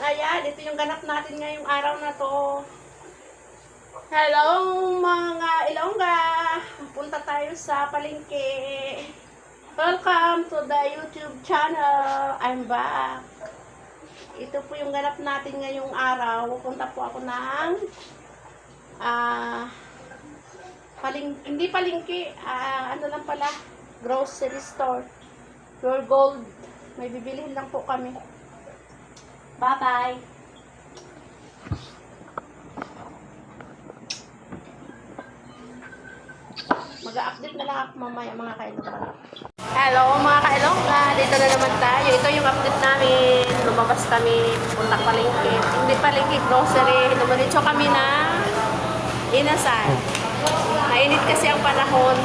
Ayan, ito yung ganap natin ngayong araw na to. Hello mga Ilongga! Punta tayo sa palengke. Welcome to the YouTube channel. I'm back. Ito po yung ganap natin ngayong araw. Pupunta po ako ng hindi palengke, ano lang pala, grocery store. Pure Gold. May bibilihin lang po kami. Bye-bye! Mag-update na lang ako mamaya mga kailongga. Hello mga kailongga! Dito na naman tayo. Ito yung update namin. Lumabas kami, punta palengke. Hindi palengke, grocery. Dumiretso kami na inasal. Mainit kasi ang panahon.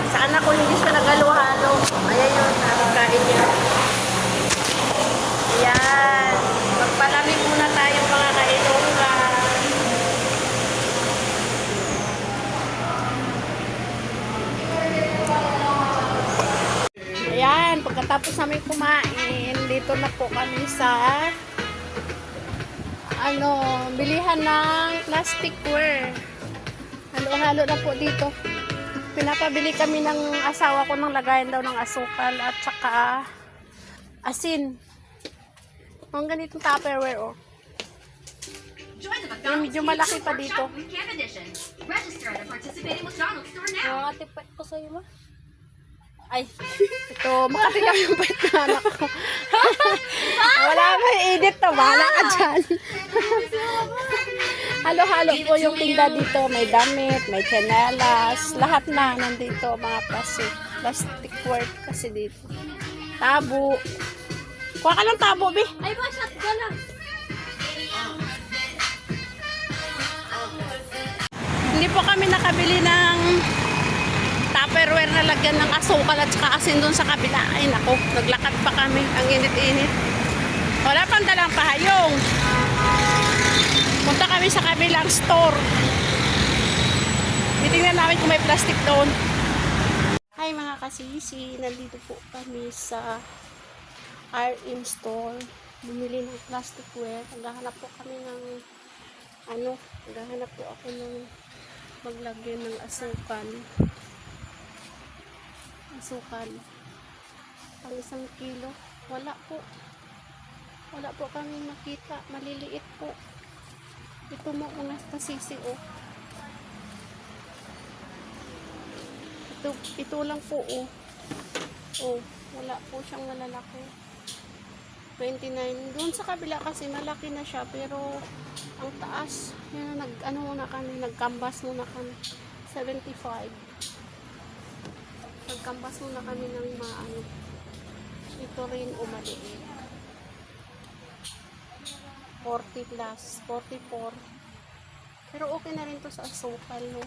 Sana ko hindi siya nagalo-halo. Ayan yun, nakakain niya. Ayan. Magpalamig muna tayo mga kailongga. Ayan, pagkatapos namin kumain, dito na po kami sa bilihan ng plasticware. Halo-halo na po dito. Pinapabili kami ng asawa ko ng lagayan daw ng asukal at saka asin. Ang ganitong Tupperware, oh. Yung medyo malaki pa dito. Nakatipet ko sa'yo, ma. Ay, ito, makati lang yung pet na anak ko. Wala may edit to, bahala ka dyan. Halo-halo po yung tinda dito. May damit, may chanelas, lahat na nandito, mga plastic work kasi dito. Tabo. Kuha ka ng tabo, be. Ay, shot ka lang. Hindi po kami nakabili ng Tupperware na lagyan ng asukal at saka asin doon sa kabila. Ay nako, naglakad pa kami. Ang init-init. Wala pang dalang pahayong. Punta kami sa kabilang store. Titingnan namin kung may plastic doon. Hi mga kasisi, nandito po kami sa RM store. Bumili ng plasticware. Naghahanap po kami ng naghahanap po ako ng maglagyan ng asukal. Pang 1 kilo. Wala po kami makita. Maliliit po. Ito mo mga kasisi, oh. Ito lang po, oh. Oh, wala po siyang malalaki. 29. Doon sa kabila kasi malaki na siya, pero ang taas, yan, nag-canvas muna kami. 75. Nag-canvas muna kami ng ito rin o maliit. 40 plus, 44. Pero okay na rin to sa asukal, no?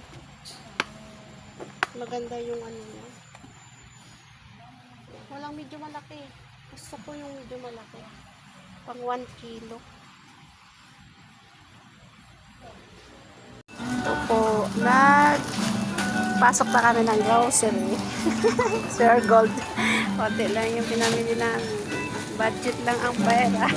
Maganda yung niya. Walang medyo malaki. Gusto ko yung medyo malaki. Pang 1 kilo. Ito po, pasok na kami ng grocery. Pure Gold. Konti lang yung pinamili namin. Budget lang ang pera.